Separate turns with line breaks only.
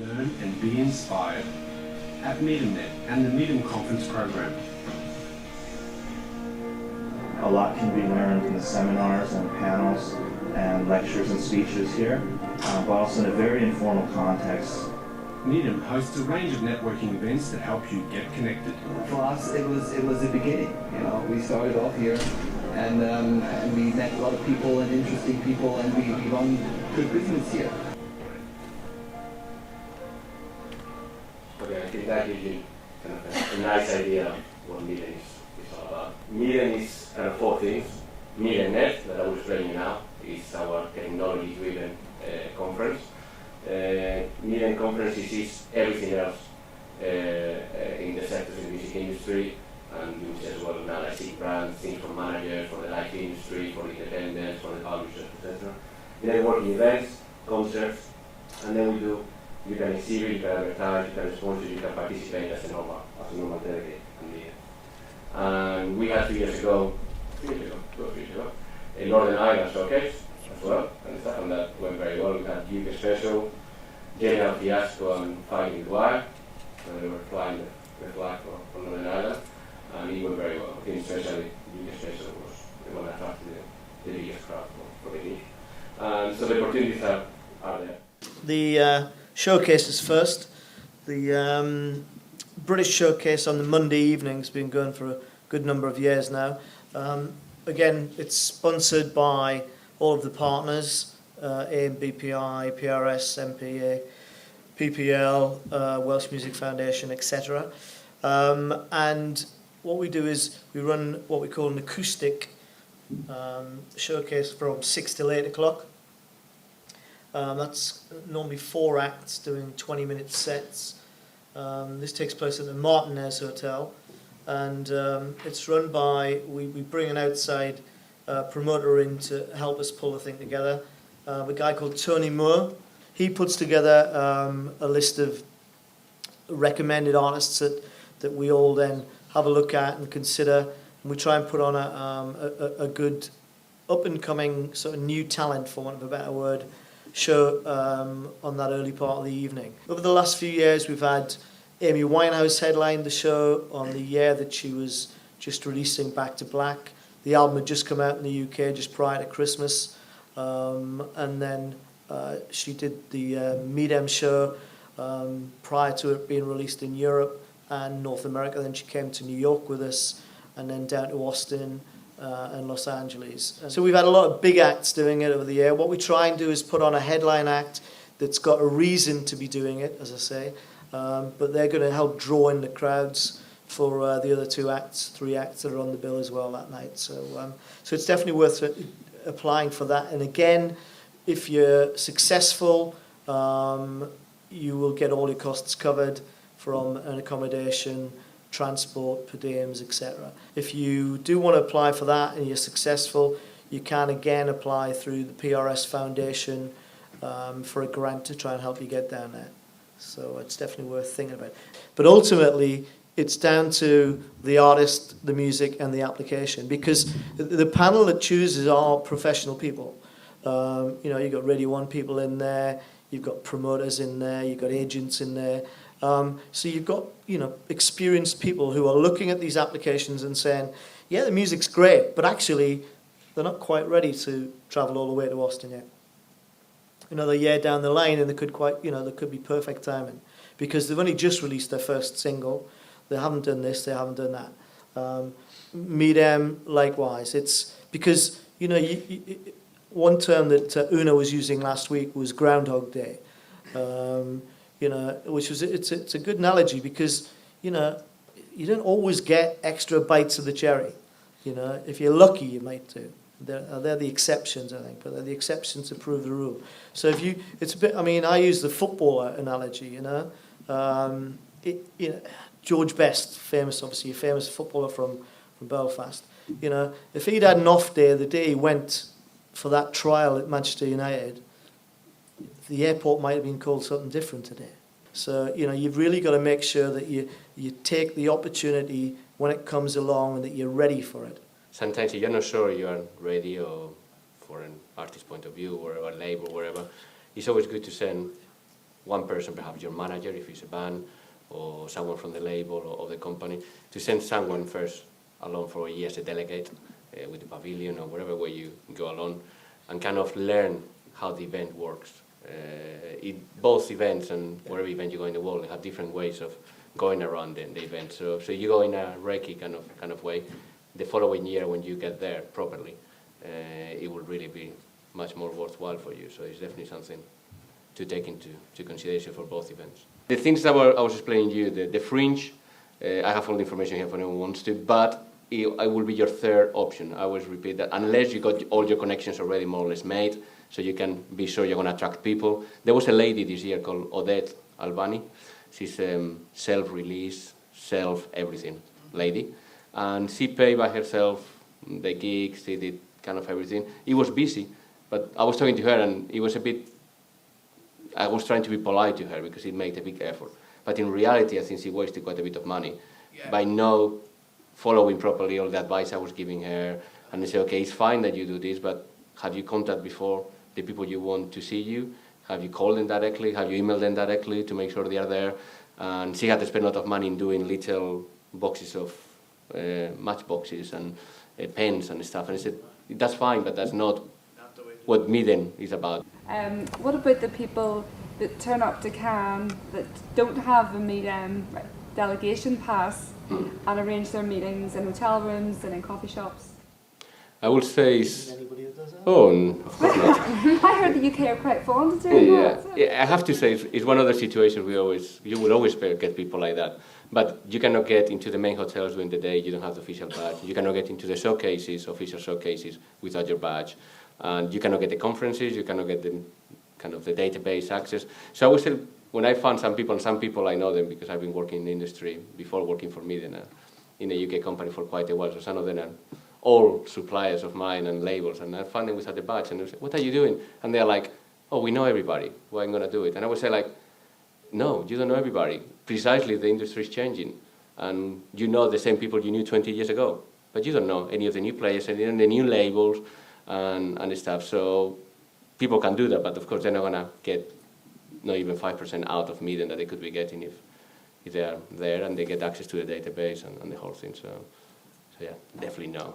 Learn and be inspired at MIDEMnet and the MIDEM conference program.
A lot can be learned in the seminars and panels and lectures and speeches here, but also in a very informal context.
MIDEM hosts a range of networking events that help you get connected.
For us, it was the beginning. You know, we started off here, and we met a lot of people and interesting people, and we run good business here.
Okay, I think that gives you kind of a nice idea of what MIDEM is all about. MIDEM is kind of four things. MIDEMnet, that I will explain you now, is our technology-driven conference. MIDEM conferences is everything else in the sectors in the music industry, and you as well now I see brands, things for managers, for the live industry, for independents, for the publishers, etc. Networking events, concerts, and then we do, you can exhibit, you can advertise, you can sponsor, you can participate as a normal delegate. And we had 2 years ago, 2 years ago, a Northern Ireland showcase as well, and that went very well. We had UK Special, General Fiasco, and Fighting the Wire. They were flying the flag for Northern Ireland, and it went very well. I think especially UK Special was the one that attracted the biggest crowd for the gig. So the opportunities are there.
The showcases first. The British showcase on the Monday evening has been going for a good number of years now. Again, it's sponsored by all of the partners, AMBPI, PRS, MPA, PPL, Welsh Music Foundation, etc. And what we do is we run what we call an acoustic showcase from 6 till 8 o'clock. That's normally 4 acts doing 20-minute sets. This takes place at the Martinez Hotel, and it's run by, we bring an outside promoter in to help us pull the thing together. A guy called Tony Moore. He puts together a list of recommended artists that we all then have a look at and consider, and we try and put on a good up-and-coming sort of new talent, for want of a better word, show on that early part of the evening. Over the last few years, we've had Amy Winehouse headline the show on the year that she was just releasing Back to Black. The album had just come out in the UK just prior to Christmas, and then she did the MIDEM show prior to it being released in Europe and North America. Then she came to New York with us, and then down to Austin and Los Angeles. So we've had a lot of big acts doing it over the year. What we try and do is put on a headline act that's got a reason to be doing it, as I say, but they're going to help draw in the crowds for the other 3 acts that are on the bill as well that night. So it's definitely worth applying for that. And again, if you're successful, you will get all your costs covered from an accommodation, transport, per diems, etc. If you do want to apply for that and you're successful, you can again apply through the PRS Foundation for a grant to try and help you get down there. So it's definitely worth thinking about. But ultimately, it's down to the artist, the music, and the application, because the panel that chooses are professional people. You've got Radio 1 people in there, you've got promoters in there, you've got agents in there. So you've got, experienced people who are looking at these applications and saying, yeah, the music's great, but actually they're not quite ready to travel all the way to Austin yet. Another year down the line, and there could be perfect timing, because they've only just released their first single. They haven't done this, they haven't done that. MIDEM, likewise. It's because, one term that Una was using last week was Groundhog Day. Which was it's a good analogy, because you don't always get extra bites of the cherry. If you're lucky, you might do. They're the exceptions, I think, but they're the exceptions that prove the rule. So it's a bit. I mean, I use the footballer analogy. George Best, obviously a famous footballer from Belfast. If he'd had an off day the day he went for that trial at Manchester United, the airport might have been called something different today. So, you've really got to make sure that you take the opportunity when it comes along and that you're ready for it.
Sometimes if you're not sure you are ready, or for an artist's point of view or a label or whatever, it's always good to send one person, perhaps your manager if it's a band, or someone from the label or the company, to send someone first along for a year as a delegate with the pavilion or wherever way you go along, and kind of learn how the event works. Both events and whatever event you go in the world, they have different ways of going around the event. So you go in a Reiki kind of way. The following year, when you get there properly, it will really be much more worthwhile for you. So it's definitely something to take into consideration for both events. The things that I was explaining to you, the fringe, I have all the information here if anyone wants to, but it will be your third option. I always repeat that, unless you got all your connections already more or less made, so you can be sure you're going to attract people. There was a lady this year called Odette Albani. She's self-release, self-everything lady. And she paid by herself the gigs, she did kind of everything. It was busy, but I was talking to her and it was a bit, I was trying to be polite to her because it made a big effort. But in reality, I think she wasted quite a bit of money by not following properly all the advice I was giving her. And they say, okay, it's fine that you do this, but have you contacted before the people you want to see you? Have you called them directly? Have you emailed them directly to make sure they are there? And she had to spend a lot of money in doing little boxes of matchboxes and pens and stuff. And I said, that's fine, but that's not what MIDEM is about.
What about the people that turn up to Cannes that don't have a MIDEM delegation pass and arrange their meetings in hotel rooms and in coffee shops?
I would say
Anybody that does that?
Oh, of course not.
I heard the UK are quite fond of doing that.
Yeah, I have to say it's one of the situations you will always get people like that. But you cannot get into the main hotels during the day, you don't have the official badge. You cannot get into the showcases, official showcases, without your badge. And you cannot get the conferences, you cannot get the kind of the database access. So I would say, when I found some people I know them because I've been working in the industry before working for MIDEM in a UK company for quite a while, so some of them are all suppliers of mine and labels, and I found them without the badge, and they say, what are you doing? And they're like, oh, we know everybody, why I'm going to do it? And I would say, like, no, you don't know everybody. Precisely, the industry is changing, and you know the same people you knew 20 years ago, but you don't know any of the new players, any of the new labels, and stuff. So people can do that, but of course they're not going to get not even 5% out of MIDEM that they could be getting if they are there and they get access to the database and the whole thing. So yeah, definitely no.